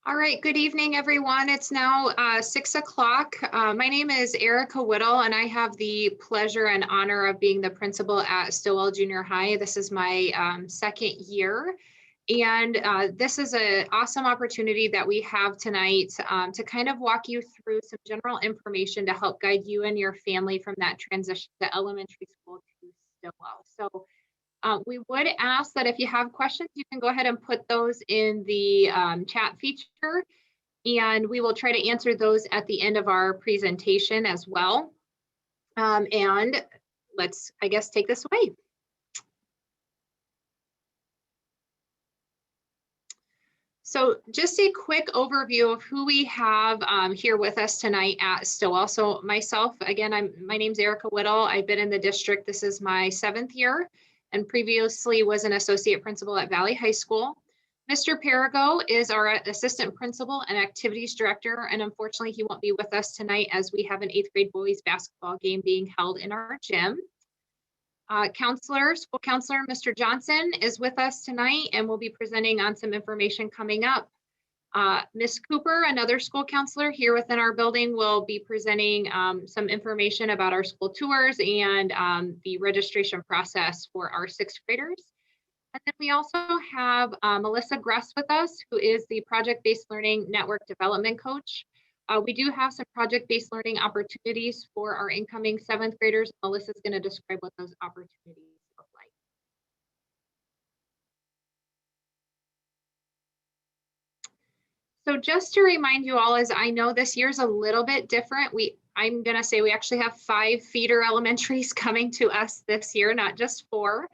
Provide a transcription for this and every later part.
All right, good evening, everyone. It's now 6 o'clock. My name is Erica Whittle, and I have the pleasure and honor of being the principal at Stilwell Junior High. This is my second year, and this is an awesome opportunity that we have tonight to kind of walk you through some general information to help guide you and your family from that transition to elementary school to Stilwell. So we would ask that if you have questions, you can go ahead and put those in the chat feature, and we will try to answer those at the end of our presentation as well. And let's, I guess, take this away. So just a quick overview of who we have here with us tonight at Stilwell. So myself, again, my name's Erica Whittle. I've been in the district. This is my 7th year, and previously was an associate principal at Valley High School. Mr. Perigo is our assistant principal and activities director, and unfortunately he won't be with us tonight as we have an 8th grade boys basketball game being held in our gym. School counselor, Mr. Johnson is with us tonight and will be presenting on some information coming up. Ms. Cooper, another school counselor here within our building, will be presenting some information about our school tours and the registration process for our 6th graders. And then we also have Melissa Gress with us, who is the project-based learning network development coach. We do have some project-based learning opportunities for our incoming 7th graders. Melissa's going to describe what those opportunities look like. So just to remind you all, as I know this year's a little bit different, I'm going to say we actually have 5 feeder elementaries coming to us this year, not just 4.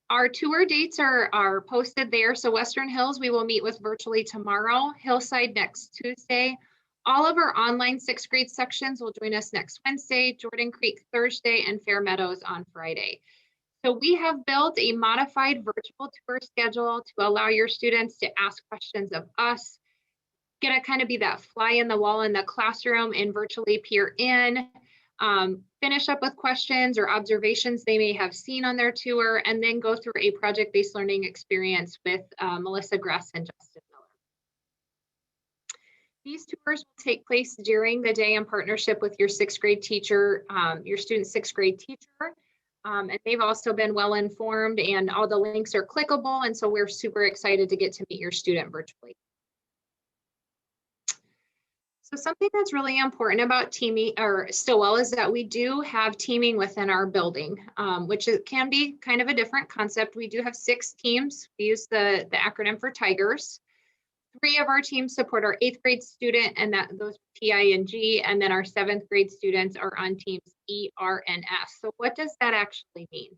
Our tour dates are posted there. So Western Hills, we will meet with virtually tomorrow, Hillside next Tuesday. All of our online 6th grade sections will join us next Wednesday, Jordan Creek Thursday, and Fair Meadows on Friday. So we have built a modified virtual tour schedule to allow your students to ask questions of us, get to kind of be that fly in the wall in the classroom and virtually peer in, finish up with questions or observations they may have seen on their tour, and then go through a project-based learning experience with Melissa Gress and Justin Miller. These tours will take place during the day in partnership with your 6th grade teacher, your student's 6th grade teacher. And they've also been well informed, and all the links are clickable. And so we're super excited to get to meet your student virtually. So something that's really important about teaming or Stilwell is that we do have teaming within our building, which can be kind of a different concept. We do have 6 teams. We use the acronym for Tigers. 3 of our teams support our 8th grade student, and those TI and G, and then our 7th grade students are on teams E, R, and S. So what does that actually mean?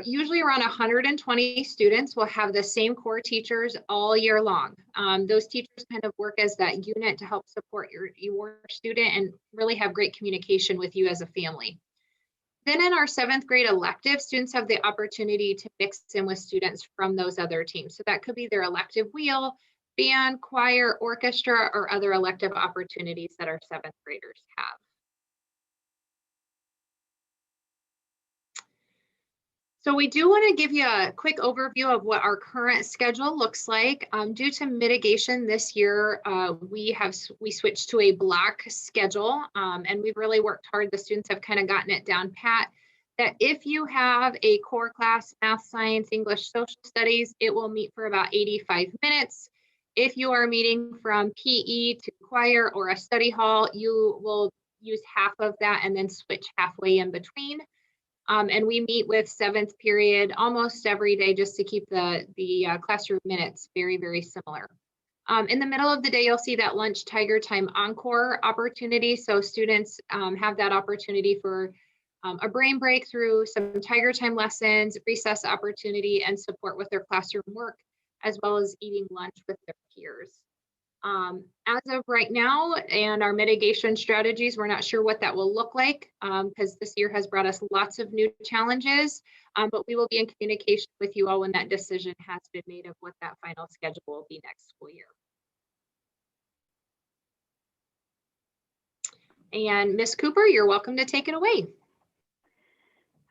Usually around 120 students will have the same core teachers all year long. Those teachers kind of work as that unit to help support your student and really have great communication with you as a family. Then in our 7th grade elective, students have the opportunity to mix in with students from those other teams. So that could be their elective wheel, band, choir, orchestra, or other elective opportunities that our 7th graders have. So we do want to give you a quick overview of what our current schedule looks like. Due to mitigation this year, we switched to a block schedule, and we've really worked hard. The students have kind of gotten it down pat that if you have a core class, math, science, English, social studies, it will meet for about 85 minutes. If you are meeting from PE to choir or a study hall, you will use half of that and then switch halfway in between. And we meet with 7th period almost every day just to keep the classroom minutes very, very similar. In the middle of the day, you'll see that lunch Tiger Time Encore opportunity. So students have that opportunity for a brain break through some Tiger Time lessons, recess opportunity, and support with their classroom work, as well as eating lunch with their peers. As of right now and our mitigation strategies, we're not sure what that will look like because this year has brought us lots of new challenges, but we will be in communication with you all when that decision has been made of what that final schedule will be next school year. And Ms. Cooper, you're welcome to take it away.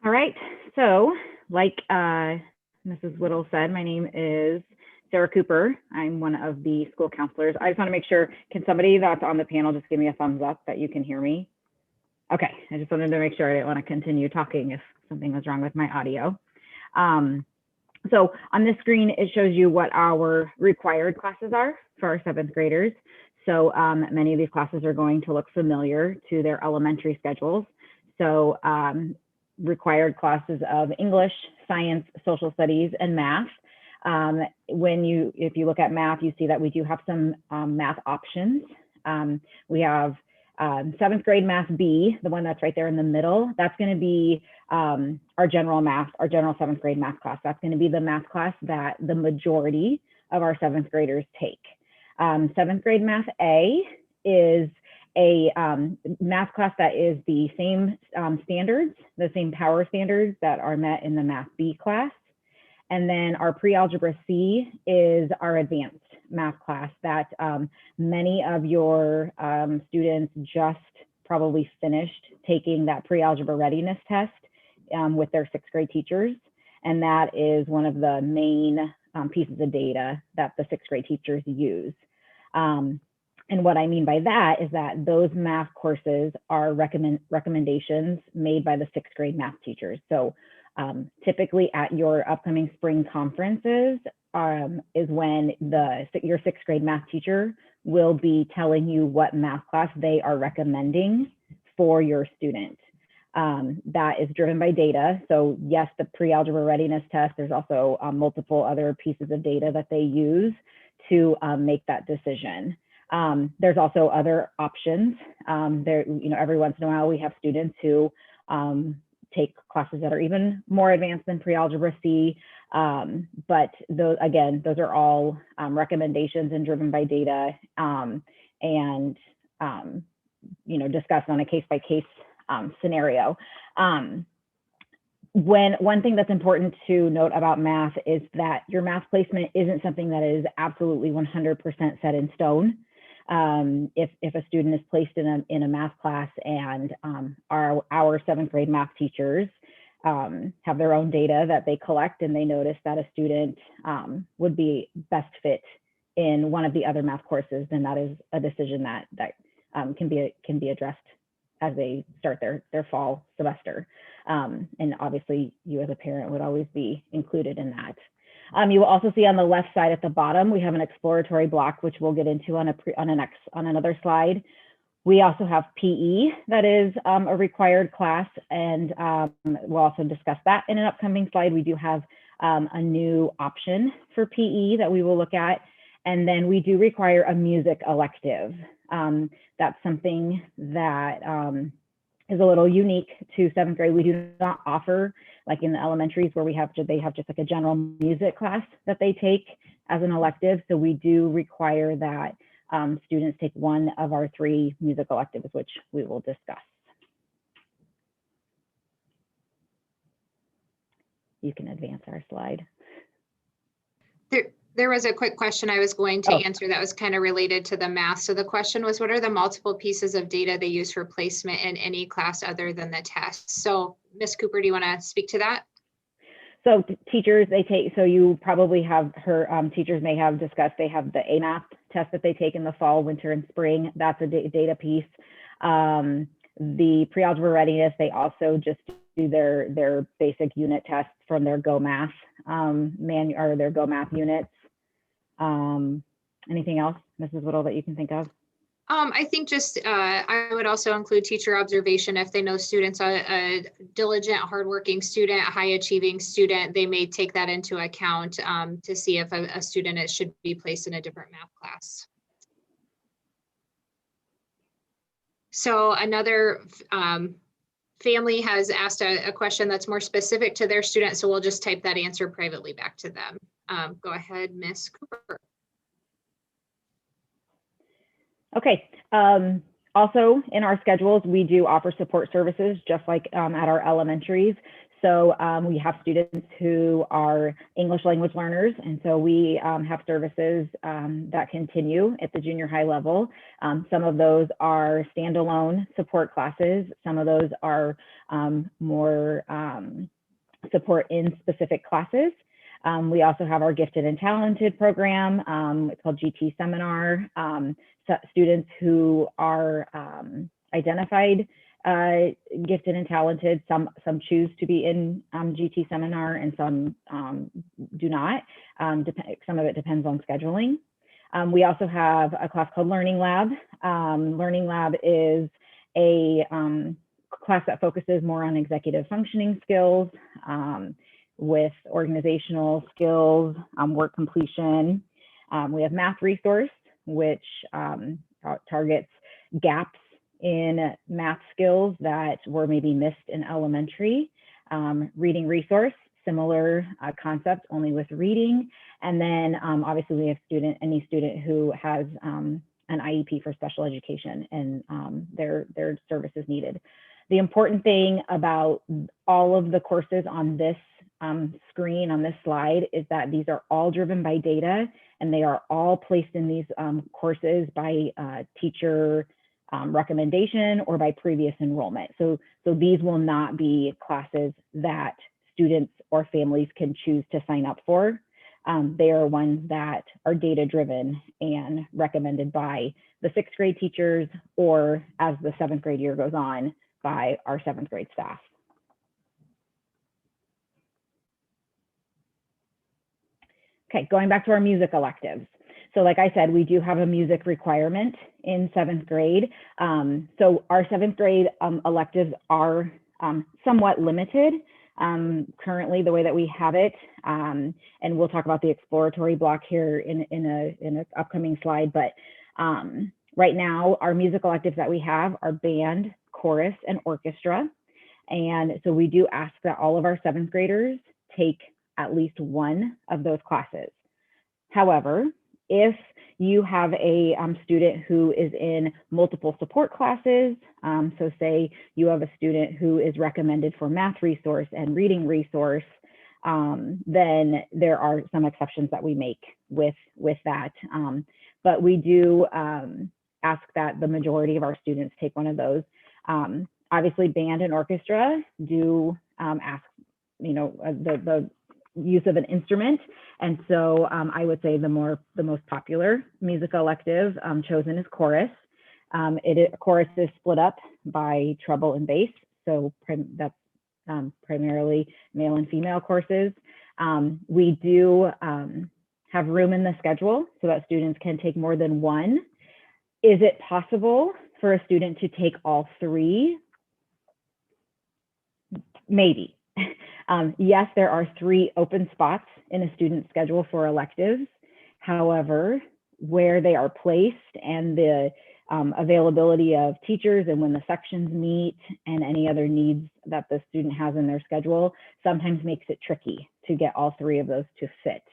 All right, so like Mrs. Whittle said, my name is Sarah Cooper. I'm one of the school counselors. I just want to make sure, can somebody that's on the panel just give me a thumbs up that you can hear me? Okay, I just wanted to make sure. I didn't want to continue talking if something was wrong with my audio. So on this screen, it shows you what our required classes are for our 7th graders. So many of these classes are going to look familiar to their elementary schedules. So required classes of English, science, social studies, and math. If you look at math, you see that we do have some math options. We have 7th grade math B, the one that's right there in the middle. That's going to be our general math, our general 7th grade math class. That's going to be the math class that the majority of our 7th graders take. 7th grade math A is a math class that is the same standards, the same power standards that are met in the math B class. And then our pre-algebra C is our advanced math class that many of your students just probably finished taking that pre-algebra readiness test with their 6th grade teachers. And that is one of the main pieces of data that the 6th grade teachers use. And what I mean by that is that those math courses are recommendations made by the 6th grade math teachers. So typically at your upcoming spring conferences is when your 6th grade math teacher will be telling you what math class they are recommending for your student. That is driven by data. So yes, the pre-algebra readiness test, there's also multiple other pieces of data that they use to make that decision. There's also other options. Every once in a while we have students who take classes that are even more advanced than pre-algebra C. But those are all recommendations and driven by data and discussed on a case-by-case scenario. One thing that's important to note about math is that your math placement isn't something that is absolutely 100% set in stone. If a student is placed in a math class and our 7th grade math teachers have their own data that they collect and they notice that a student would be best fit in one of the other math courses, then that is a decision that can be addressed as they start their fall semester. And obviously you as a parent would always be included in that. You will also see on the left side at the bottom, we have an exploratory block, which we'll get into on another slide. We also have PE, that is a required class, and we'll also discuss that in an upcoming slide. We do have a new option for PE that we will look at. And then we do require a music elective. That's something that is a little unique to 7th grade. We do not offer, like in the elementaries where they have just like a general music class that they take as an elective. So we do require that students take one of our 3 music electives, which we will discuss. You can advance our slide. There was a quick question I was going to answer that was kind of related to the math. So the question was, what are the multiple pieces of data they use for placement in any class other than the test? So Ms. Cooper, do you want to speak to that? So teachers, so you probably have heard, teachers may have discussed, they have the AMAP test that they take in the fall, winter, and spring. That's a data piece. The pre-algebra readiness, they also just do their basic unit tests from their Go Math or their Go Math units. Anything else, Mrs. Whittle, that you can think of? I think just I would also include teacher observation. If they know students are a diligent, hardworking student, a high achieving student, they may take that into account to see if a student should be placed in a different math class. So another family has asked a question that's more specific to their student, so we'll just type that answer privately back to them. Go ahead, Ms. Cooper. Okay. Also in our schedules, we do offer support services just like at our elementaries. So we have students who are English language learners, and so we have services that continue at the junior high level. Some of those are standalone support classes. Some of those are more support in specific classes. We also have our gifted and talented program. It's called GT Seminar. So students who are identified gifted and talented, some choose to be in GT Seminar and some do not. Some of it depends on scheduling. We also have a class called Learning Lab. Learning Lab is a class that focuses more on executive functioning skills, with organizational skills, work completion. We have Math Resource, which targets gaps in math skills that were maybe missed in elementary. Reading Resource, similar concept, only with reading. And then obviously we have any student who has an IEP for special education and their services needed. The important thing about all of the courses on this screen, on this slide, is that these are all driven by data, and they are all placed in these courses by teacher recommendation or by previous enrollment. So these will not be classes that students or families can choose to sign up for. They are ones that are data driven and recommended by the 6th grade teachers, or as the 7th grade year goes on, by our 7th grade staff. Okay, going back to our music electives. So like I said, we do have a music requirement in 7th grade. So our 7th grade electives are somewhat limited currently, the way that we have it. And we'll talk about the exploratory block here in an upcoming slide. But right now, our music electives that we have are band, chorus, and orchestra. And so we do ask that all of our 7th graders take at least one of those classes. However, if you have a student who is in multiple support classes, so say you have a student who is recommended for Math Resource and Reading Resource, then there are some exceptions that we make with that. But we do ask that the majority of our students take one of those. Obviously, band and orchestra do ask, the use of an instrument. And so I would say the most popular music elective chosen is chorus. Chorus is split up by treble and bass. So that's primarily male and female courses. We do have room in the schedule so that students can take more than one. Is it possible for a student to take all three? Maybe. Yes, there are 3 open spots in a student's schedule for electives. However, where they are placed and the availability of teachers and when the sections meet and any other needs that the student has in their schedule sometimes makes it tricky to get all 3 of those to fit.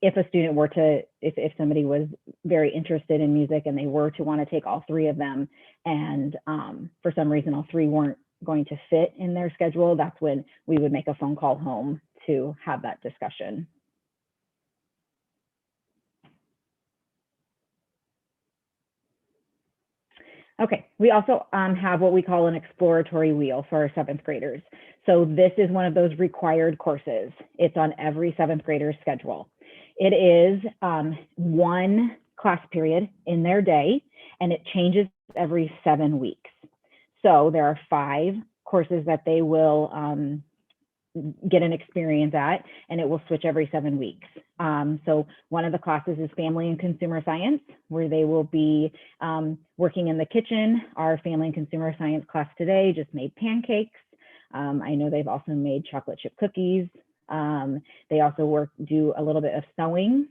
If a student were to, if somebody was very interested in music and they were to want to take all 3 of them, and for some reason all 3 weren't going to fit in their schedule, that's when we would make a phone call home to have that discussion. Okay, we also have what we call an exploratory wheel for our 7th graders. So this is one of those required courses. It's on every 7th grader's schedule. It is 1 class period in their day, and it changes every 7 weeks. So there are 5 courses that they will get an experience at, and it will switch every 7 weeks. So one of the classes is Family and Consumer Science, where they will be working in the kitchen. Our Family and Consumer Science class today just made pancakes. I know they've also made chocolate chip cookies. They also do a little bit of sewing.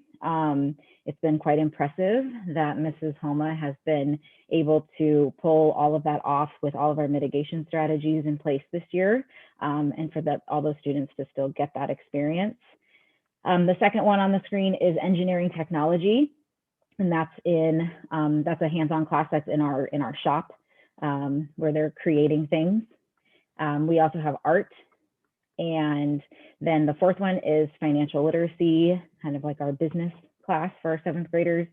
It's been quite impressive that Mrs. Homa has been able to pull all of that off with all of our mitigation strategies in place this year, and for all those students to still get that experience. The second one on the screen is Engineering Technology, and that's a hands-on class that's in our shop where they're creating things. We also have art. And then the 4th one is Financial Literacy, kind of like our business class for our 7th graders.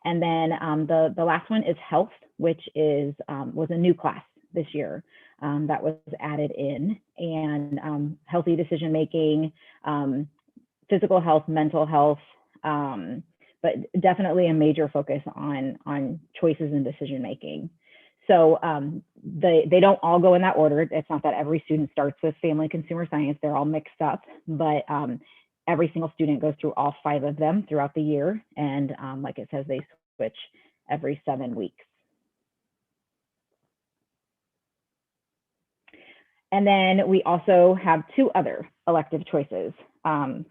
And then the last one is Health, which was a new class this year that was added in, and healthy decision making, physical health, mental health, but definitely a major focus on choices and decision making. So they don't all go in that order. It's not that every student starts with family consumer science. They're all mixed up, but every single student goes through all 5 of them throughout the year. And like it says, they switch every 7 weeks. And then we also have 2 other elective choices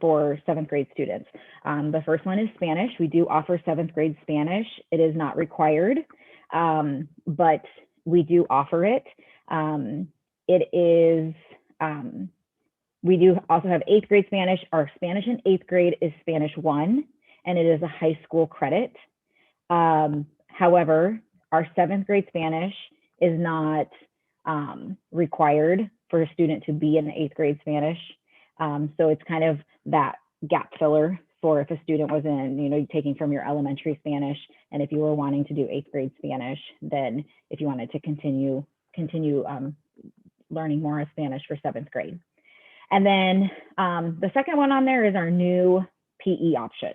for 7th grade students. The first one is Spanish. We do offer 7th grade Spanish. It is not required, but we do offer it. It is, we do also have 8th grade Spanish. Our Spanish in 8th grade is Spanish 1, and it is a high school credit. However, our 7th grade Spanish is not required for a student to be in 8th grade Spanish. So it's kind of that gap filler for if a student was in, you know, taking from your elementary Spanish, and if you were wanting to do 8th grade Spanish, then if you wanted to continue learning more of Spanish for 7th grade. And then the second one on there is our new PE option.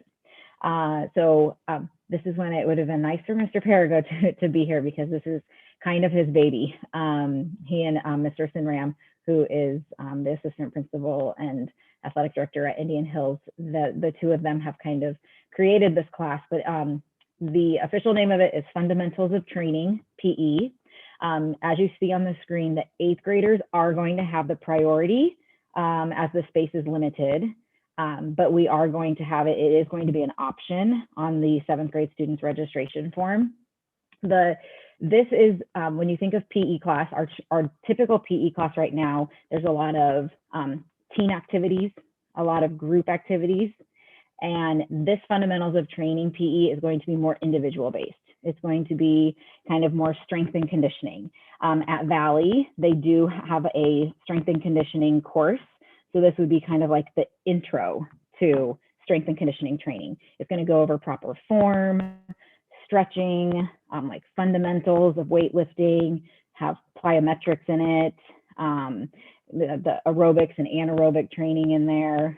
This is when it would have been nice for Mr. Perigo to be here, because this is kind of his baby. He and Mr. Sinram, who is the assistant principal and athletic director at Indian Hills, the 2 of them have kind of created this class, but the official name of it is Fundamentals of Training, PE. As you see on the screen, the 8th graders are going to have the priority as the space is limited, but we are going to have it. It is going to be an option on the 7th grade students registration form. This is, when you think of PE class, our typical PE class right now, there's a lot of team activities, a lot of group activities, and this Fundamentals of Training PE is going to be more individual based. It's going to be kind of more strength and conditioning. At Valley, they do have a strength and conditioning course. So this would be kind of like the intro to strength and conditioning training. It's going to go over proper form, stretching, like fundamentals of weightlifting, have plyometrics in it, the aerobics and anaerobic training in there.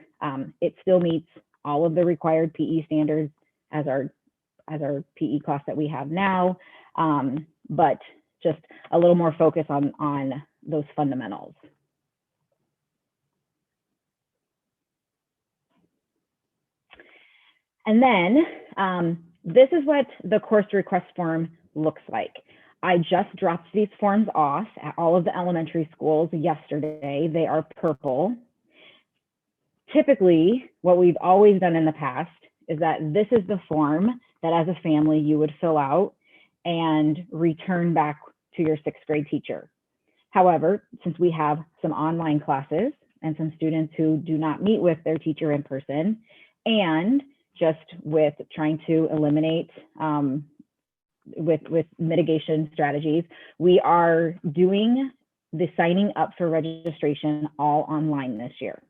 It still meets all of the required PE standards as our PE class that we have now, but just a little more focus on those fundamentals. And then this is what the course request form looks like. I just dropped these forms off at all of the elementary schools yesterday. They are purple. Typically, what we've always done in the past is that this is the form that as a family you would fill out and return back to your 6th grade teacher. However, since we have some online classes and some students who do not meet with their teacher in person, and just with trying to eliminate with mitigation strategies, we are doing the signing up for registration all online this year.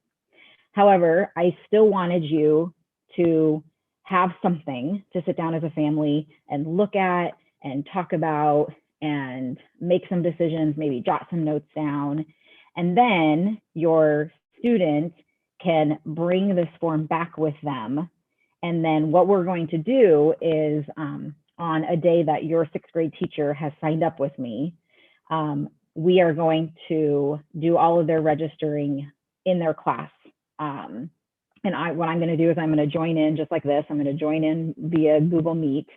However, I still wanted you to have something to sit down as a family and look at and talk about and make some decisions, maybe jot some notes down. And then your student can bring this form back with them. And then what we're going to do is on a day that your 6th grade teacher has signed up with me, we are going to do all of their registering in their class. And what I'm going to do is I'm going to join in just like this. I'm going to join in via Google Meet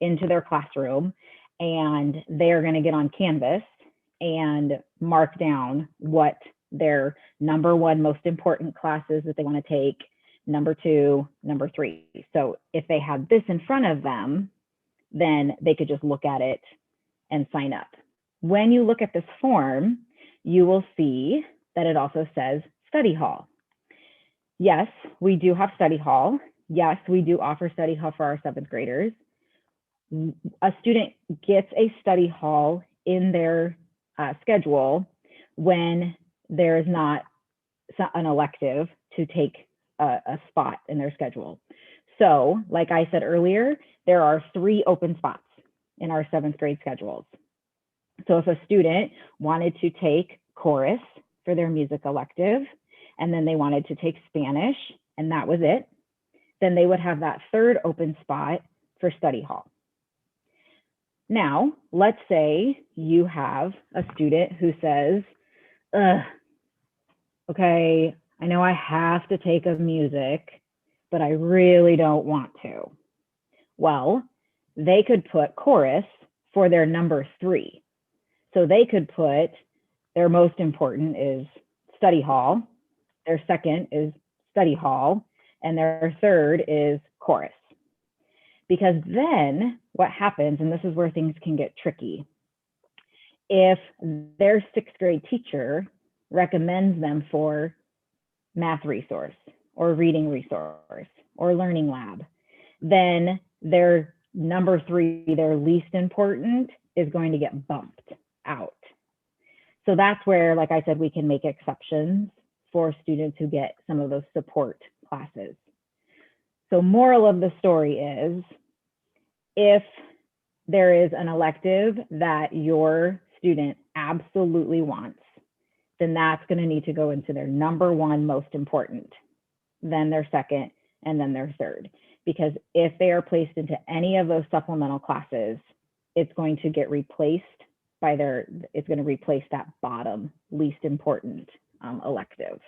into their classroom, and they're going to get on Canvas and mark down what their number 1 most important classes that they want to take, number 2, number 3. So if they have this in front of them, then they could just look at it and sign up. When you look at this form, you will see that it also says study hall. Yes, we do have study hall. Yes, we do offer study hall for our 7th graders. A student gets a study hall in their schedule when there is not an elective to take a spot in their schedule. So like I said earlier, there are 3 open spots in our 7th grade schedules. So if a student wanted to take chorus for their music elective, and then they wanted to take Spanish and that was it, then they would have that third open spot for study hall. Now, let's say you have a student who says, okay, I know I have to take a music, but I really don't want to. Well, they could put chorus for their number 3. So they could put their most important is study hall, their second is study hall, and their third is chorus. Because then what happens, and this is where things can get tricky, if their 6th grade teacher recommends them for math resource or reading resource or learning lab, then their number 3, their least important, is going to get bumped out. So that's where, like I said, we can make exceptions for students who get some of those support classes. So moral of the story is, if there is an elective that your student absolutely wants, then that's going to need to go into their number 1 most important, then their second, and then their third. Because if they are placed into any of those supplemental classes, it's going to get replaced by it's going to replace that bottom least important elective.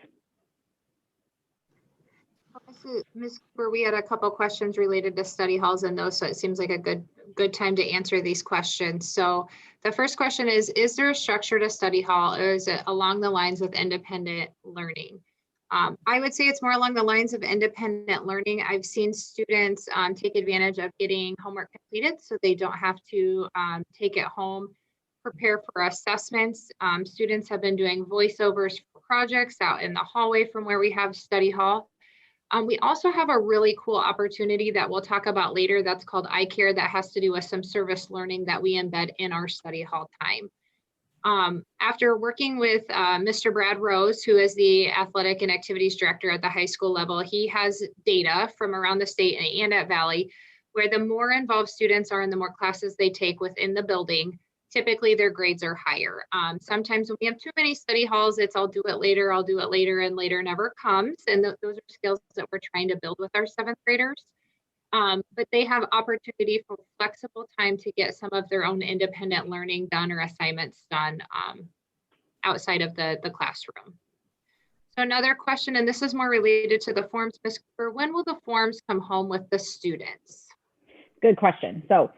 Ms. Cooper, we had a couple questions related to study halls and those, so it seems like a good time to answer these questions. So the first question is there a structure to study hall, or is it along the lines of independent learning? I would say it's more along the lines of independent learning. I've seen students take advantage of getting homework completed so they don't have to take it home, prepare for assessments. Students have been doing voiceovers for projects out in the hallway from where we have study hall. We also have a really cool opportunity that we'll talk about later that's called iCare, that has to do with some service learning that we embed in our study hall time. After working with Mr. Brad Rose, who is the athletic and activities director at the high school level, he has data from around the state and at Valley, where the more involved students are and the more classes they take within the building, typically their grades are higher. Sometimes when we have too many study halls, it's I'll do it later, and later never comes. And those are skills that we're trying to build with our 7th graders. But they have opportunity for flexible time to get some of their own independent learning done or assignments done outside of the classroom. So another question, and this is more related to the forms, Ms. Cooper, when will the forms come home with the students? Good question. So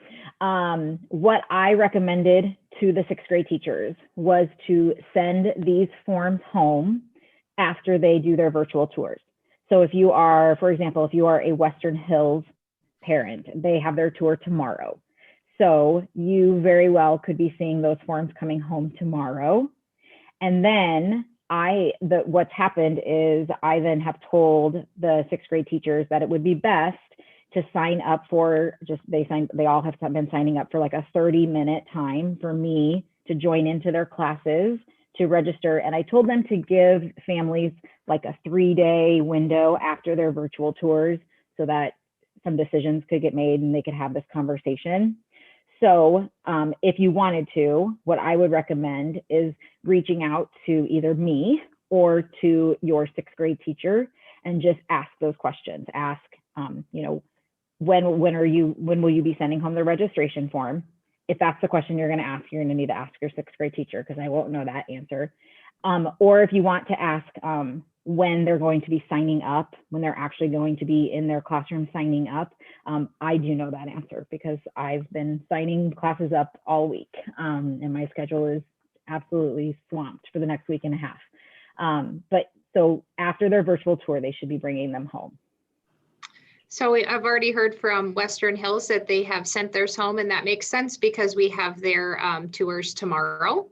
what I recommended to the 6th grade teachers was to send these forms home after they do their virtual tours. So if you are, for example, if you are a Western Hills parent, they have their tour tomorrow. So you very well could be seeing those forms coming home tomorrow. And then what's happened is I then have told the 6th grade teachers that it would be best to sign up for they all have been signing up for like a 30-minute time for me to join into their classes to register. And I told them to give families like a 3-day window after their virtual tours so that some decisions could get made and they could have this conversation. So if you wanted to, what I would recommend is reaching out to either me or to your 6th grade teacher and just ask those questions. Ask, when will you be sending home the registration form? If that's the question you're going to ask, you're going to need to ask your 6th grade teacher because I won't know that answer. Or if you want to ask when they're going to be signing up, when they're actually going to be in their classroom signing up, I do know that answer because I've been signing classes up all week and my schedule is absolutely swamped for the next week and a half. So after their virtual tour, they should be bringing them home. So I've already heard from Western Hills that they have sent theirs home, and that makes sense because we have their tours tomorrow.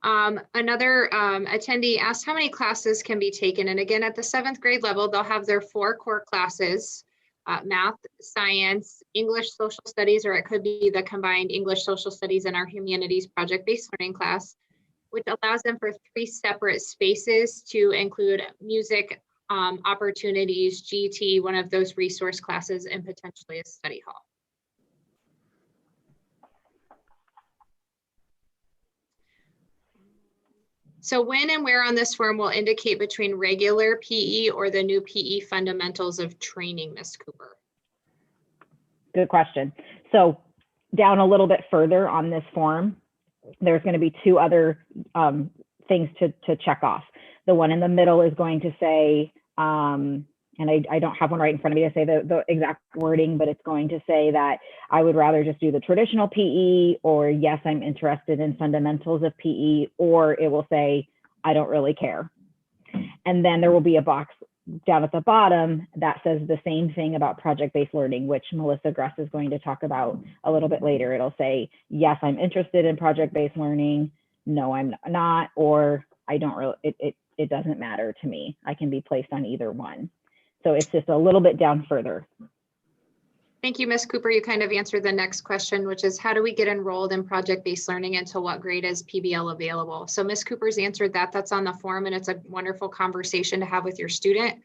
Another attendee asked how many classes can be taken. And again, at the 7th grade level, they'll have their 4 core classes, math, science, English, social studies, or it could be the combined English, social studies, and our humanities project-based learning class, which allows them for 3 separate spaces to include music, opportunities, GT, one of those resource classes, and potentially a study hall. So when and where on this form will indicate between regular PE or the new PE fundamentals of training, Ms. Cooper? Good question. So down a little bit further on this form, there's going to be two other things to check off. The one in the middle is going to say, and I don't have one right in front of me to say the exact wording, but it's going to say that I would rather just do the traditional PE, or yes, I'm interested in fundamentals of PE, or it will say, I don't really care. And then there will be a box down at the bottom that says the same thing about project-based learning, which Melissa Gress is going to talk about a little bit later. It'll say, yes, I'm interested in project-based learning. No, I'm not, or I don't really, it doesn't matter to me. I can be placed on either one. So it's just a little bit down further. Thank you, Ms. Cooper. You kind of answered the next question, which is how do we get enrolled in project-based learning, and to what grade is PBL available? So Ms. Cooper's answered that. That's on the form, and it's a wonderful conversation to have with your student.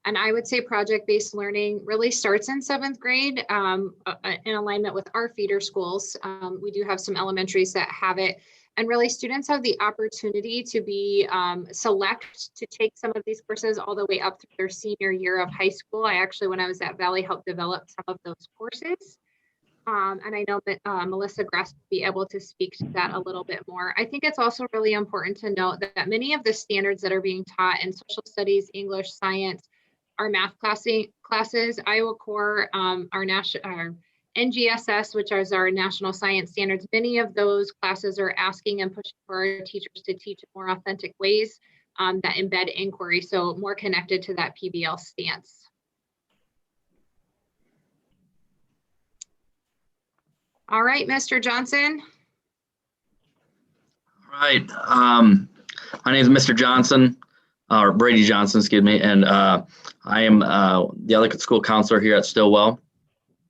And I would say project-based learning really starts in 7th grade in alignment with our feeder schools. We do have some elementaries that have it. And really students have the opportunity to be select to take some of these courses all the way up through their senior year of high school. I actually, when I was at Valley, helped develop some of those courses. And I know that Melissa Gress will be able to speak to that a little bit more. I think it's also really important to note that many of the standards that are being taught in social studies, English, science, our math classes, Iowa Core, our NGSS, which is our national science standards, many of those classes are asking and pushing for our teachers to teach in more authentic ways that embed inquiry, so more connected to that PBL stance. All right, Mr. Johnson. All right. My name is Mr. Johnson, or Brady Johnson, excuse me, and I am the Elective school counselor here at Stilwell.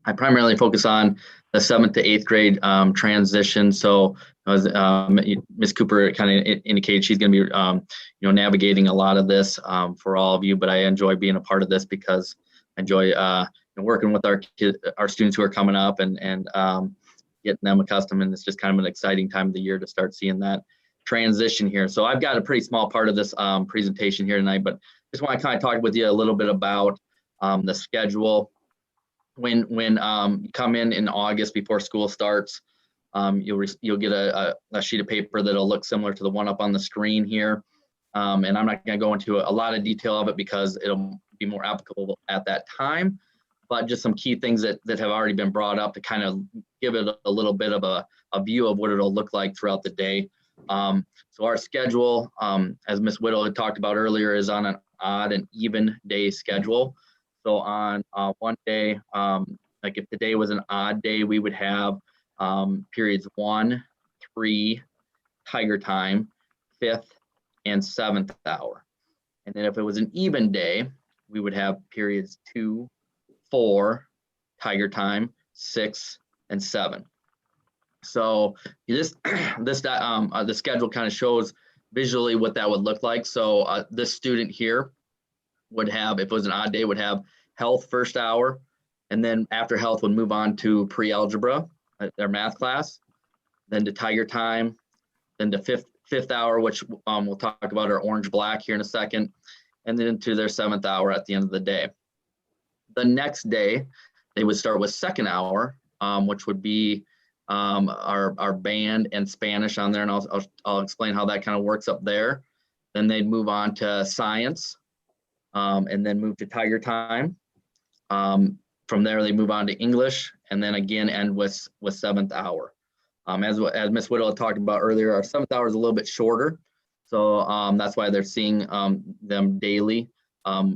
I primarily focus on the 7th to 8th grade transition. So as Ms. Cooper kind of indicated, she's going to be navigating a lot of this for all of you. But I enjoy being a part of this because I enjoy working with our students who are coming up and getting them accustomed. And it's just kind of an exciting time of the year to start seeing that transition here. So I've got a pretty small part of this presentation here tonight, but just want to kind of talk with you a little bit about the schedule. When you come in August before school starts, you'll get a sheet of paper that'll look similar to the one up on the screen here. And I'm not going to go into a lot of detail of it because it'll be more applicable at that time, but just some key things that have already been brought up to kind of give it a little bit of a view of what it'll look like throughout the day. So our schedule, as Ms. Whittle had talked about earlier, is on an odd and even day schedule. So on one day, like if the day was an odd day, we would have periods 1, 3, tiger time, 5th, and 7th hour. And then if it was an even day, we would have periods 2, 4, tiger time, 6, and 7. So this the schedule kind of shows visually what that would look like. So this student here would have, if it was an odd day, would have health first hour, and then after health would move on to pre-algebra, their math class, then to tiger time, then to fifth hour, which we'll talk about our orange black here in a second, and then to their 7th hour at the end of the day. The next day, they would start with 2nd hour, which would be our band and Spanish on there, and I'll explain how that kind of works up there. Then they'd move on to science, and then move to tiger time. From there, they move on to English, and then again end with 7th hour. As Ms. Whittle had talked about earlier, our 7th hour is a little bit shorter, so that's why they're seeing them daily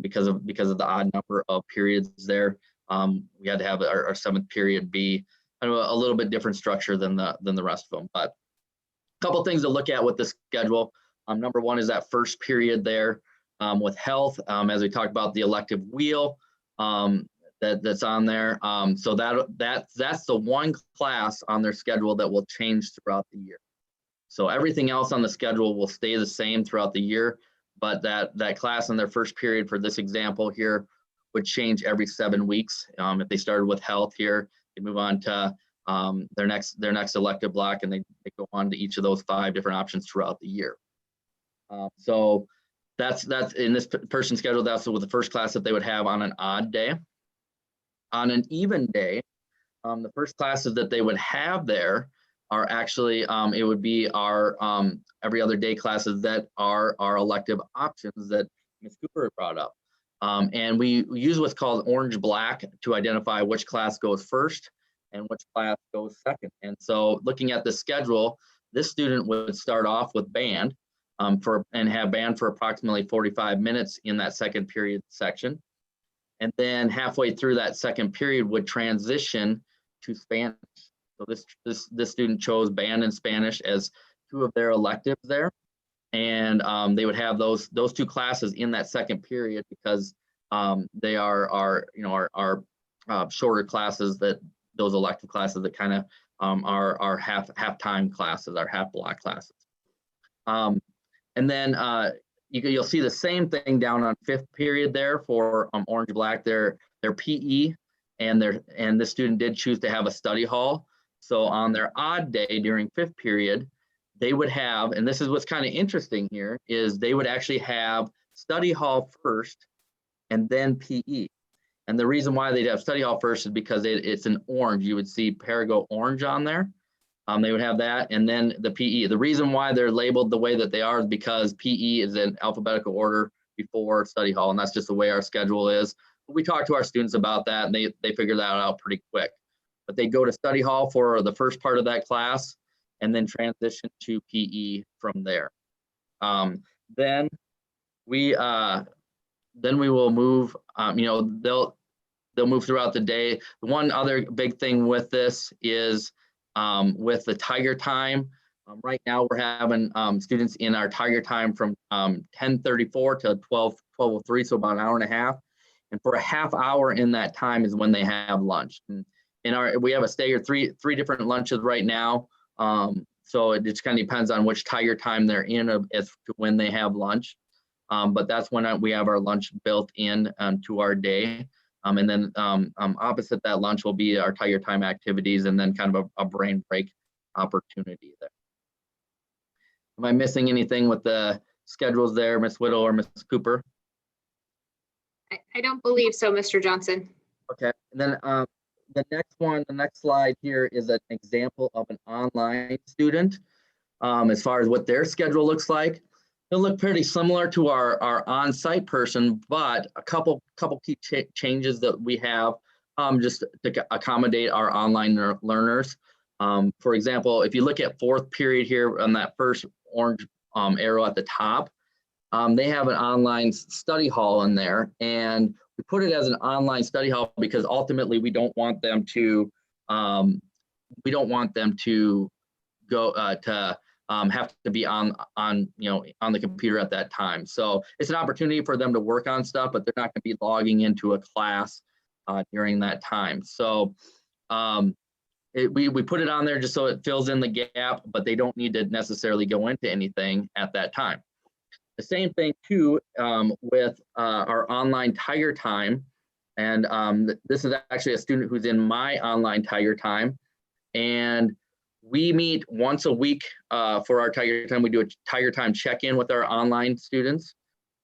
because of the odd number of periods there. We had to have our 7th period be kind of a little bit different structure than the rest of them. But a couple things to look at with the schedule. Number one is that first period there with health, as we talked about the elective wheel that's on there. So that's the one class on their schedule that will change throughout the year. So everything else on the schedule will stay the same throughout the year, but that class in their first period for this example here would change every 7 weeks. If they started with health here, they move on to their next elective block, and they go on to each of those 5 different options throughout the year. So that's in this person's schedule. That's with the first class that they would have on an odd day. On an even day, the first classes that they would have there are actually, it would be our every other day classes that are our elective options that Ms. Cooper brought up. And we use what's called orange black to identify which class goes first and which class goes second. And so looking at the schedule, this student would start off with band and have band for approximately 45 minutes in that second period section. And then halfway through that second period would transition to Spanish. So this student chose band and Spanish as two of their electives there. And they would have those two classes in that second period because they are shorter classes, that those elective classes that kind of are half-time classes, our half block classes. And then you'll see the same thing down on fifth period there for orange black, their PE, and the student did choose to have a study hall. So on their odd day during fifth period, they would have, and this is what's kind of interesting here, is they would actually have study hall first and then PE. And the reason why they'd have study hall first is because it's an orange. You would see Parago orange on there. They would have that, and then the PE. The reason why they're labeled the way that they are is because PE is in alphabetical order before study hall, and that's just the way our schedule is. We talked to our students about that, and they figured that out pretty quick. But they go to study hall for the first part of that class, and then transition to PE from there. Then we will move. They'll move throughout the day. One other big thing with this is with the Tiger Time. Right now we're having students in our Tiger Time from 10:34 to 12:03, so about an hour and a half. And for a half hour in that time is when they have lunch. And we have a staggered three different lunches right now. So it just kind of depends on which Tiger Time they're in as to when they have lunch. But that's when we have our lunch built in to our day. And then opposite that lunch will be our Tiger Time activities, and then kind of a brain break opportunity there. Am I missing anything with the schedules there, Ms. Whittle or Ms. Cooper? I don't believe so, Mr. Johnson. Okay, and then the next slide here is an example of an online student as far as what their schedule looks like. It'll look pretty similar to our on-site person, but a couple key changes that we have just to accommodate our online learners. For example, if you look at fourth period here on that first orange arrow at the top, they have an online study hall in there, and we put it as an online study hall because ultimately we don't want them to go have to be on the computer at that time. So it's an opportunity for them to work on stuff, but they're not going to be logging into a class during that time. So we put it on there just so it fills in the gap, but they don't need to necessarily go into anything at that time. The same thing too with our online Tiger Time. And this is actually a student who's in my online Tiger Time. And we meet once a week for our Tiger Time. We do a Tiger Time check-in with our online students.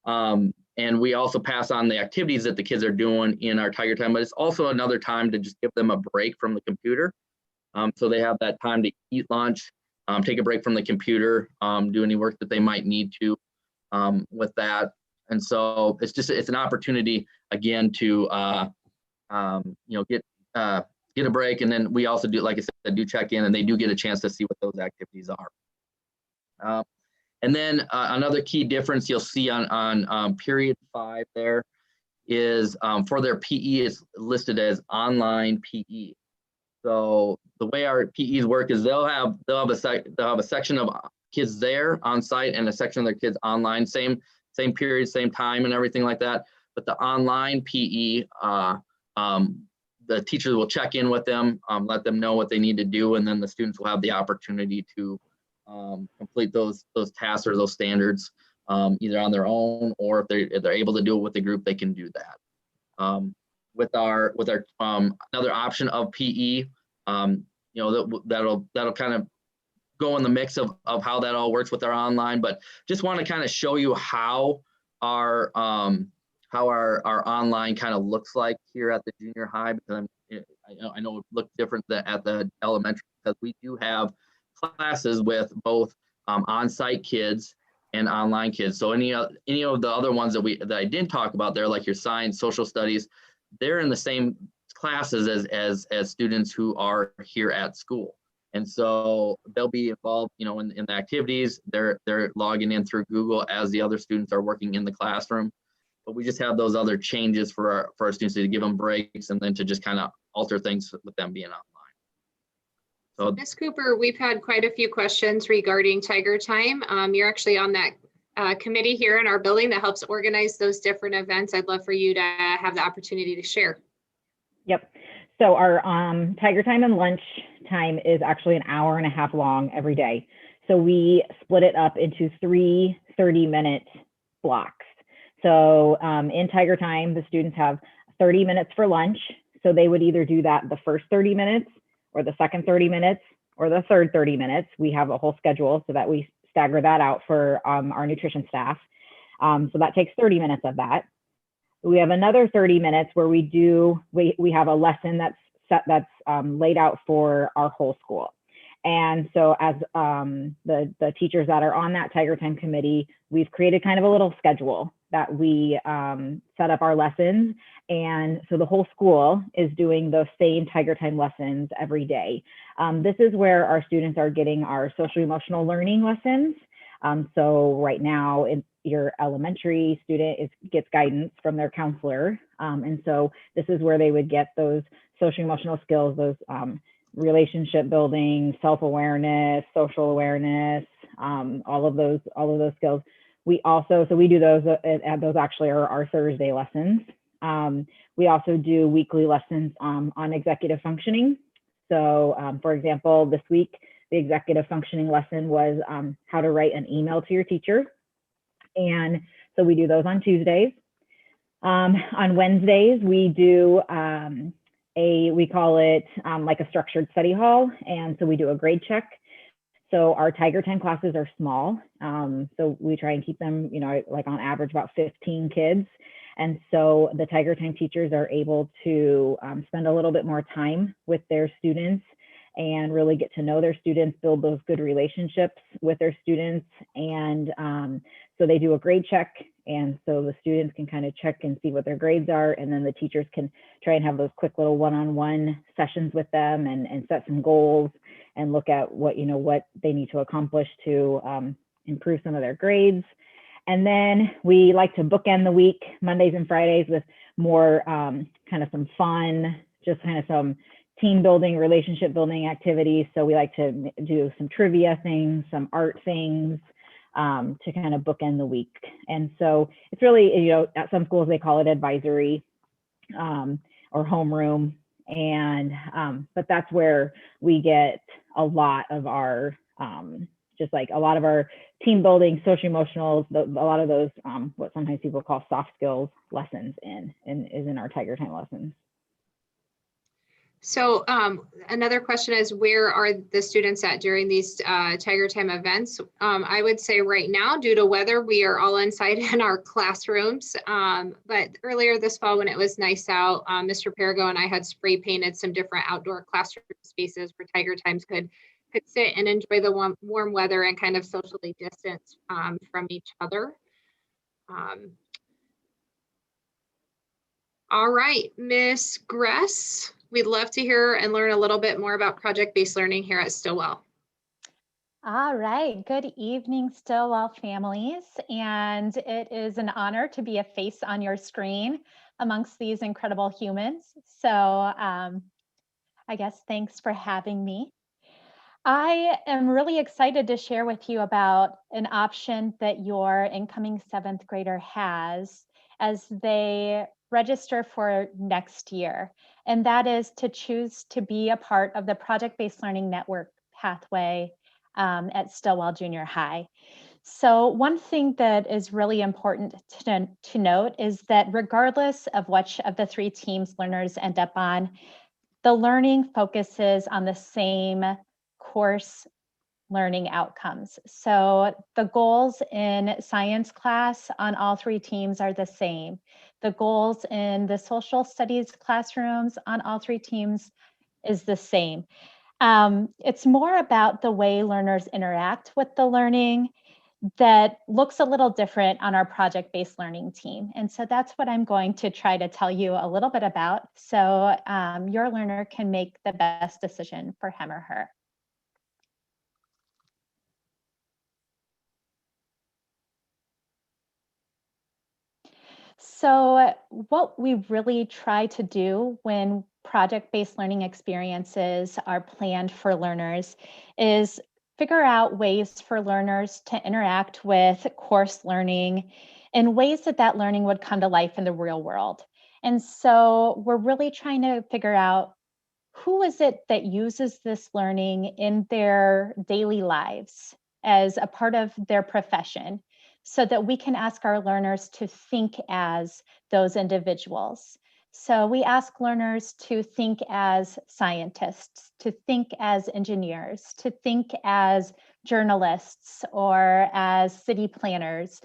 And we also pass on the activities that the kids are doing in our Tiger Time, but it's also another time to just give them a break from the computer. So they have that time to eat lunch, take a break from the computer, do any work that they might need to with that. And so it's an opportunity again to get a break. And then we also do, like I said, do check in, and they do get a chance to see what those activities are. And then another key difference you'll see on period 5 there is for their PE is listed as online PE. So the way our PEs work is they'll have a section of kids there on site and a section of their kids online, same period, same time, and everything like that. But the online PE, the teachers will check in with them, let them know what they need to do, and then the students will have the opportunity to complete those tasks or those standards either on their own, or if they're able to do it with the group, they can do that. With our another option of PE, that'll kind of go in the mix of how that all works with our online, but just want to kind of show you how our online kind of looks like here at the junior high, because I know it looks different at the elementary, because we do have classes with both on-site kids and online kids. So any of the other ones that I didn't talk about there, like your science, social studies, they're in the same classes as students who are here at school. And so they'll be involved, in the activities. They're logging in through Google as the other students are working in the classroom. But we just have those other changes for our students to give them breaks, and then to just kind of alter things with them being online. So Ms. Cooper, we've had quite a few questions regarding Tiger Time. You're actually on that committee here in our building that helps organize those different events. I'd love for you to have the opportunity to share. Yep. So our Tiger Time and lunch time is actually an hour and a half long every day. So we split it up into 3 30-minute blocks. So in Tiger Time, the students have 30 minutes for lunch. So they would either do that the first 30 minutes or the second 30 minutes or the third 30 minutes. We have a whole schedule so that we stagger that out for our nutrition staff. So that takes 30 minutes of that. We have another 30 minutes where we have a lesson that's laid out for our whole school. And so as the teachers that are on that Tiger Time committee, we've created kind of a little schedule that we set up our lessons. And so the whole school is doing those same Tiger Time lessons every day. This is where our students are getting our social emotional learning lessons. So right now, your elementary student gets guidance from their counselor. And so this is where they would get those social emotional skills, those relationship building, self-awareness, social awareness, all of those skills. We do those, and those actually are our Thursday lessons. We also do weekly lessons on executive functioning. So for example, this week, the executive functioning lesson was how to write an email to your teacher. And so we do those on Tuesdays. On Wednesdays, we do we call it like a structured study hall. And so we do a grade check. So our Tiger Time classes are small. So we try and keep them, like on average about 15 kids. And so the Tiger Time teachers are able to spend a little bit more time with their students and really get to know their students, build those good relationships with their students. And so they do a grade check. And so the students can kind of check and see what their grades are. And then the teachers can try and have those quick little one-on-one sessions with them and set some goals and look at what they need to accomplish to improve some of their grades. And then we like to bookend the week, Mondays and Fridays, with more kind of some fun, just kind of some team building, relationship building activities. So we like to do some trivia things, some art things to kind of bookend the week. And so it's really, at some schools they call it advisory or homeroom. And but that's where we get a lot of our just like a lot of our team building, social emotional, a lot of those what sometimes people call soft skills lessons is in our Tiger Time lessons. So another question is, where are the students at during these Tiger Time events? I would say right now, due to weather, we are all inside in our classrooms. But earlier this fall, when it was nice out, Mr. Perigo and I had spray painted some different outdoor classroom spaces where Tiger Times could sit and enjoy the warm weather and kind of socially distance from each other. All right, Miss Gress, we'd love to hear and learn a little bit more about project-based learning here at Stilwell. All right, good evening, Stilwell families. And it is an honor to be a face on your screen amongst these incredible humans. So I guess thanks for having me. I am really excited to share with you about an option that your incoming 7th grader has as they register for next year. And that is to choose to be a part of the Project-Based Learning Network pathway at Stilwell Junior High. So one thing that is really important to note is that regardless of which of the 3 teams learners end up on, the learning focuses on the same course learning outcomes. So the goals in science class on all 3 teams are the same. The goals in the social studies classrooms on all 3 teams is the same. It's more about the way learners interact with the learning that looks a little different on our project-based learning team. And so that's what I'm going to try to tell you a little bit about, so your learner can make the best decision for him or her. So what we really try to do when project-based learning experiences are planned for learners is figure out ways for learners to interact with course learning in ways that that learning would come to life in the real world. And so we're really trying to figure out who is it that uses this learning in their daily lives as a part of their profession, so that we can ask our learners to think as those individuals. So we ask learners to think as scientists, to think as engineers, to think as journalists or as city planners.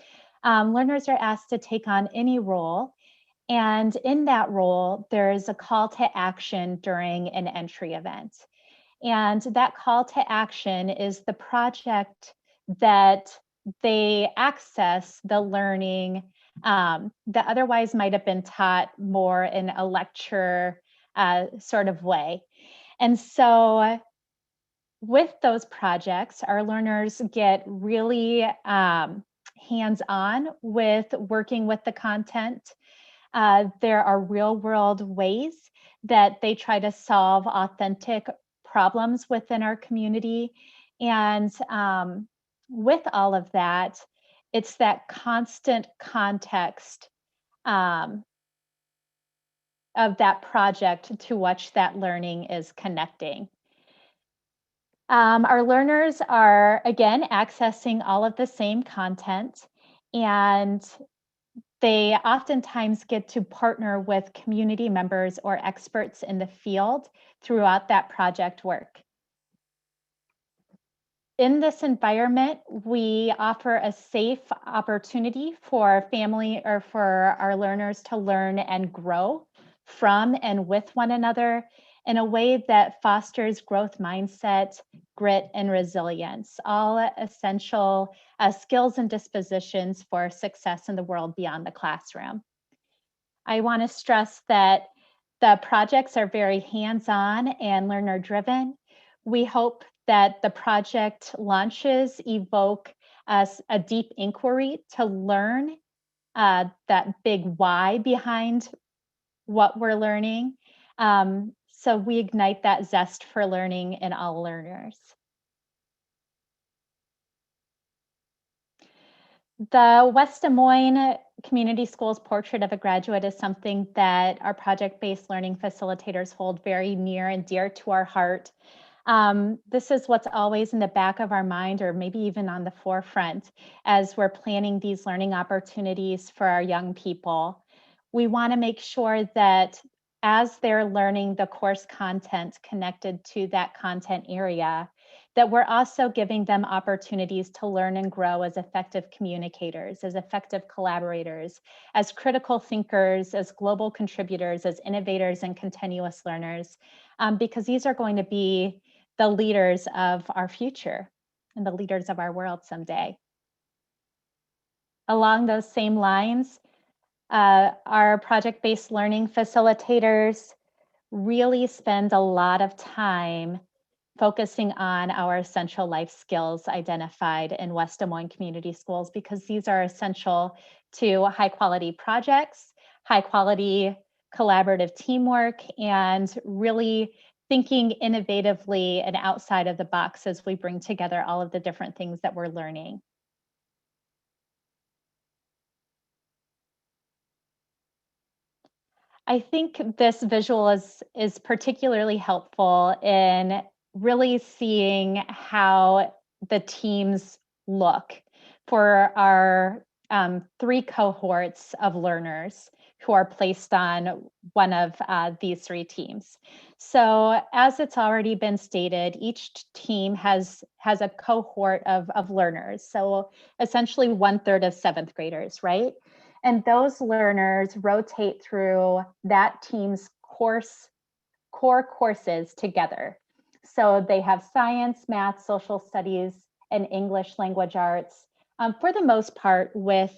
Learners are asked to take on any role. And in that role, there's a call to action during an entry event. And that call to action is the project that they access the learning that otherwise might have been taught more in a lecture sort of way. And so with those projects, our learners get really hands-on with working with the content. There are real-world ways that they try to solve authentic problems within our community. And with all of that, it's that constant context of that project to which that learning is connecting. Our learners are, again, accessing all of the same content, and they oftentimes get to partner with community members or experts in the field throughout that project work. In this environment, we offer a safe opportunity for family or for our learners to learn and grow from and with one another in a way that fosters growth mindset, grit, and resilience, all essential skills and dispositions for success in the world beyond the classroom. I want to stress that the projects are very hands-on and learner-driven. We hope that the project launches evoke a deep inquiry to learn that big why behind what we're learning. So we ignite that zest for learning in all learners. The West Des Moines Community Schools Portrait of a Graduate is something that our project-based learning facilitators hold very near and dear to our heart. This is what's always in the back of our mind, or maybe even on the forefront, as we're planning these learning opportunities for our young people. We want to make sure that as they're learning the course content connected to that content area, that we're also giving them opportunities to learn and grow as effective communicators, as effective collaborators, as critical thinkers, as global contributors, as innovators and continuous learners, because these are going to be the leaders of our future and the leaders of our world someday. Along those same lines, our project-based learning facilitators really spend a lot of time focusing on our essential life skills identified in West Des Moines Community Schools, because these are essential to high quality projects, high quality collaborative teamwork, and really thinking innovatively and outside of the box as we bring together all of the different things that we're learning. I think this visual is particularly helpful in really seeing how the teams look for our 3 cohorts of learners who are placed on one of these 3 teams. So as it's already been stated, each team has a cohort of learners. So essentially 1/3 of 7th graders, right? And those learners rotate through that team's core courses together. So they have science, math, social studies, and English language arts, for the most part with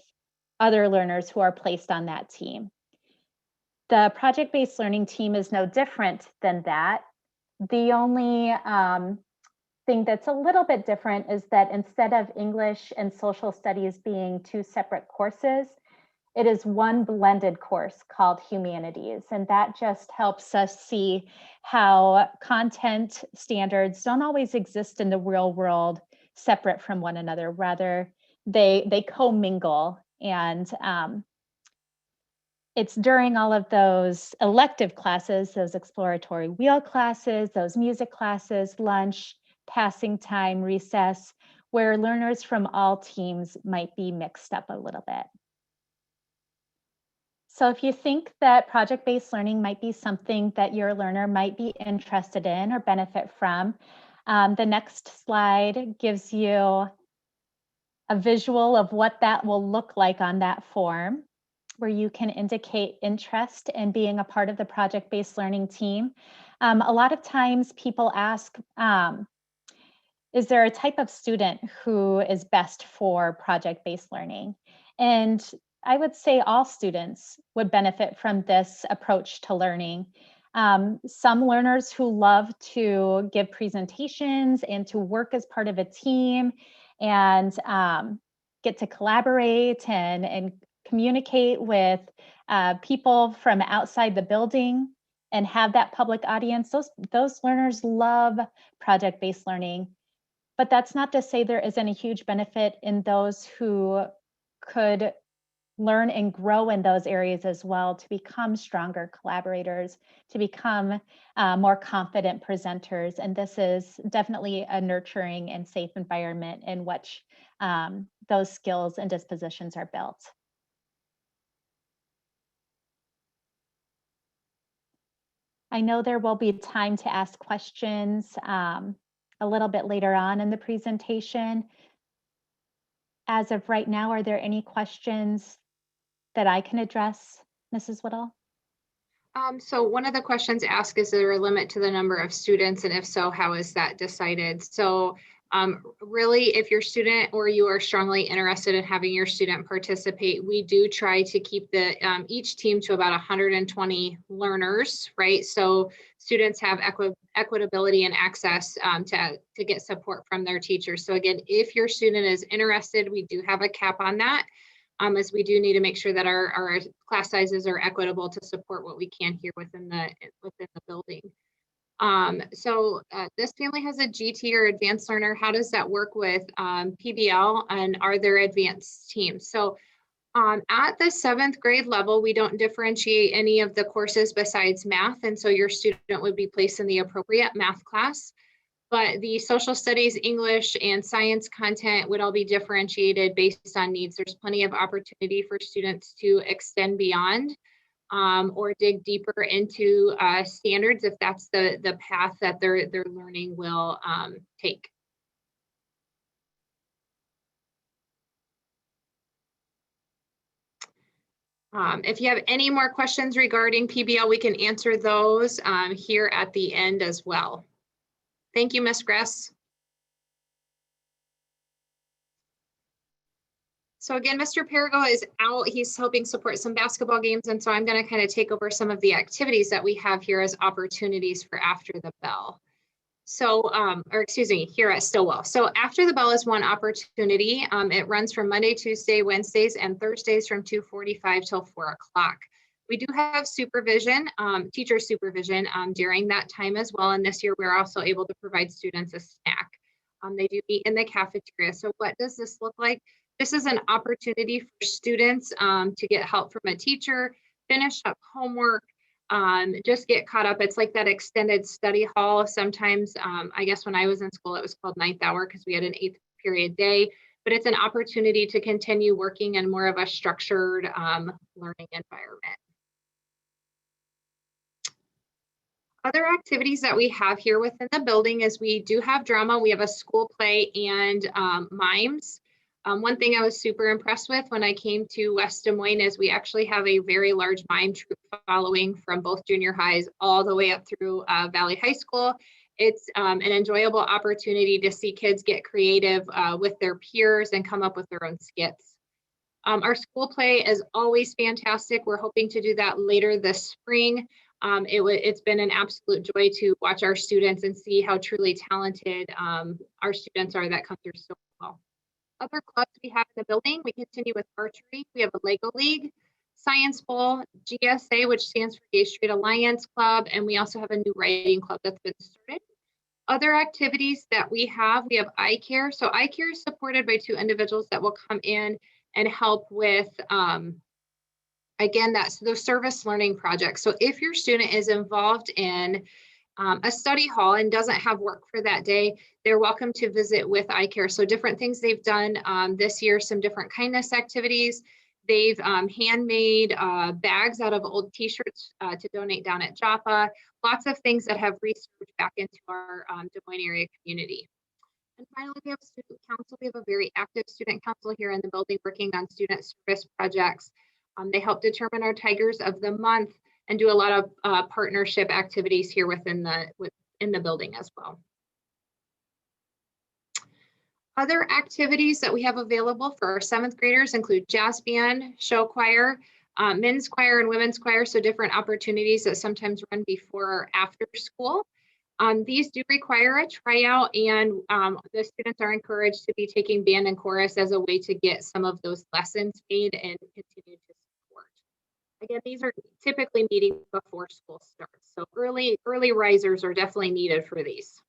other learners who are placed on that team. The project-based learning team is no different than that. The only thing that's a little bit different is that instead of English and social studies being 2 separate courses, it is one blended course called Humanities. And that just helps us see how content standards don't always exist in the real world separate from one another. Rather, they commingle. And it's during all of those elective classes, those exploratory wheel classes, those music classes, lunch, passing time, recess, where learners from all teams might be mixed up a little bit. So if you think that project-based learning might be something that your learner might be interested in or benefit from, the next slide gives you a visual of what that will look like on that form, where you can indicate interest in being a part of the project-based learning team. A lot of times people ask, is there a type of student who is best for project-based learning? And I would say all students would benefit from this approach to learning. Some learners who love to give presentations and to work as part of a team and get to collaborate and communicate with people from outside the building and have that public audience, those learners love project-based learning. But that's not to say there isn't a huge benefit in those who could learn and grow in those areas as well to become stronger collaborators, to become more confident presenters. And this is definitely a nurturing and safe environment in which those skills and dispositions are built. I know there will be time to ask questions a little bit later on in the presentation. As of right now, are there any questions that I can address, Mrs. Whittle? So one of the questions asked, is there a limit to the number of students? And if so, how is that decided? So really, if your student or you are strongly interested in having your student participate, we do try to keep the each team to about 120 learners, right? So students have equitability and access to get support from their teachers. So again, if your student is interested, we do have a cap on that. As we do need to make sure that our class sizes are equitable to support what we can here within the building. So this family has a GT or advanced learner. How does that work with PBL, and are there advanced teams? So at the 7th grade level, we don't differentiate any of the courses besides math, and so your student would be placed in the appropriate math class. But the social studies, English, and science content would all be differentiated based on needs. There's plenty of opportunity for students to extend beyond or dig deeper into standards if that's the path that their learning will take. If you have any more questions regarding PBL, we can answer those here at the end as well. Thank you, Ms. Gress. So again, Mr. Perigo is out. He's helping support some basketball games. And so I'm going to kind of take over some of the activities that we have here as opportunities for after the bell. So, or excuse me, here at Stilwell. So after the bell is one opportunity. It runs from Monday, Tuesday, Wednesdays, and Thursdays from 2:45 till 4 o'clock. We do have supervision, teacher supervision during that time as well. And this year, we're also able to provide students a snack. They do eat in the cafeteria. So what does this look like? This is an opportunity for students to get help from a teacher, finish up homework, just get caught up. It's like that extended study hall. Sometimes, I guess when I was in school, it was called 9th hour because we had an 8th period day, but it's an opportunity to continue working in more of a structured learning environment. Other activities that we have here within the building is we do have drama. We have a school play and mimes. One thing I was super impressed with when I came to West Des Moines is we actually have a very large mime troop following from both junior highs all the way up through Valley High School. It's an enjoyable opportunity to see kids get creative with their peers and come up with their own skits. Our school play is always fantastic. We're hoping to do that later this spring. It's been an absolute joy to watch our students and see how truly talented our students are that come through so well. Other clubs we have in the building, we continue with archery. We have a Lego League, Science Bowl, GSA, which stands for Gay Street Alliance Club, and we also have a new writing club that's been started. Other activities that we have eye care. So eye care is supported by 2 individuals that will come in and help with, again, that's those service learning projects. So if your student is involved in a study hall and doesn't have work for that day, they're welcome to visit with eye care. So different things they've done this year, some different kindness activities. They've handmade bags out of old t-shirts to donate down at Joppa. Lots of things that have researched back into our Des Moines area community. And finally, we have student council. We have a very active student council here in the building working on student service projects. They help determine our Tigers of the Month and do a lot of partnership activities here within the building as well. Other activities that we have available for our 7th graders include jazz band, show choir, men's choir and women's choir, so different opportunities that sometimes run before or after school. These do require a tryout, and the students are encouraged to be taking band and chorus as a way to get some of those lessons made and continue to support. Again, these are typically meeting before school starts, so early risers are definitely needed for these.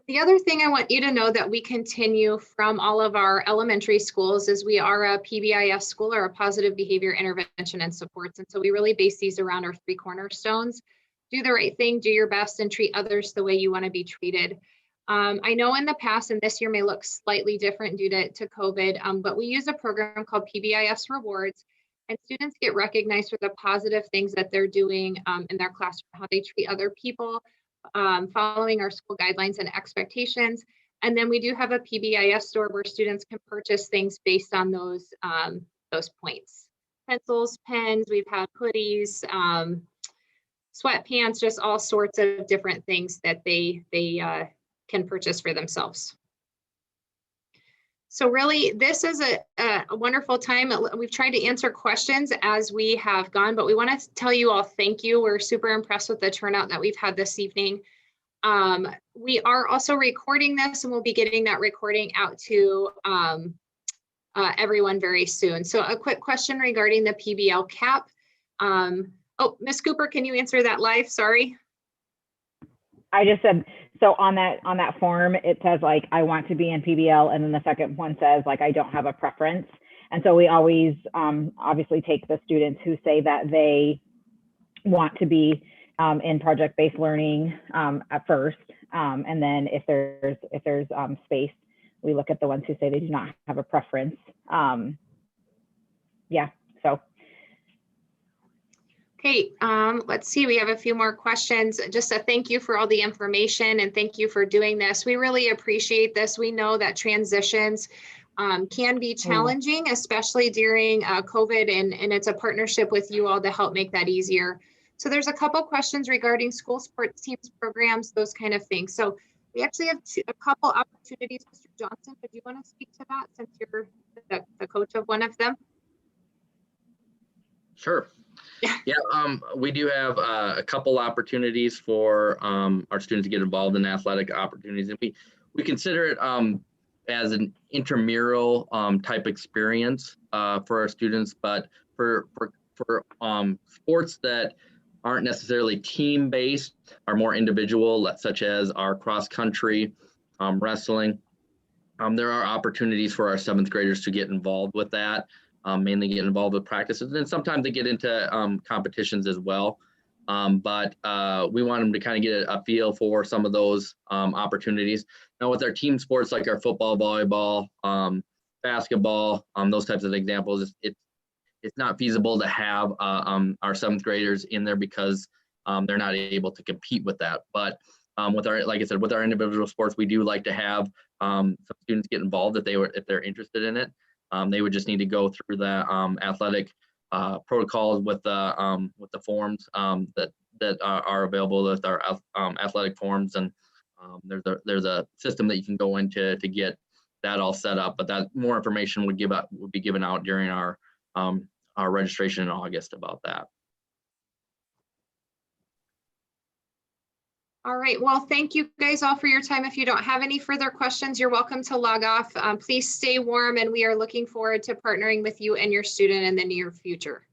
The other thing I want you to know that we continue from all of our elementary schools is we are a PBIS school, or a positive behavior intervention and supports. And so we really base these around our 3 cornerstones. Do the right thing, do your best, and treat others the way you want to be treated. I know in the past, and this year may look slightly different due to COVID, but we use a program called PBIS Rewards, and students get recognized for the positive things that they're doing in their classroom, how they treat other people, following our school guidelines and expectations. And then we do have a PBIS store where students can purchase things based on those points. Pencils, pens, we've had hoodies, sweatpants, just all sorts of different things that they can purchase for themselves. So really, this is a wonderful time. We've tried to answer questions as we have gone, but we want to tell you all thank you. We're super impressed with the turnout that we've had this evening. We are also recording this, and we'll be getting that recording out to everyone very soon. So a quick question regarding the PBL cap. Oh, Ms. Cooper, can you answer that live? Sorry. I just said, so on that form, it says like, I want to be in PBL. And then the second one says like, I don't have a preference. And so we always obviously take the students who say that they want to be in project-based learning at first. And then if there's space, we look at the ones who say they do not have a preference. Yeah, so. Okay, let's see, we have a few more questions. Just a thank you for all the information, and thank you for doing this. We really appreciate this. We know that transitions can be challenging, especially during COVID, and it's a partnership with you all to help make that easier. So there's a couple questions regarding school sports teams, programs, those kind of things. So we actually have a couple opportunities. Mr. Johnson, would you want to speak to that since you're the coach of one of them? Sure. Yeah, we do have a couple opportunities for our students to get involved in athletic opportunities, and we consider it as an intramural type experience for our students. But for sports that aren't necessarily team-based, are more individual, such as our cross country, wrestling, there are opportunities for our 7th graders to get involved with that. Mainly get involved with practices, and then sometimes they get into competitions as well. But we want them to kind of get a feel for some of those opportunities. Now with our team sports like our football, volleyball, basketball, those types of examples, it's it's not feasible to have our 7th graders in there because they're not able to compete with that. But with our, like I said, with our individual sports, we do like to have some students get involved if they're interested in it. They would just need to go through the athletic protocols with the forms that are available with our athletic forms, and there's a system that you can go into to get that all set up. But that more information would be given out during our registration in August about that. All right, well, thank you guys all for your time. If you don't have any further questions, you're welcome to log off. Please stay warm, and we are looking forward to partnering with you and your student in the near future.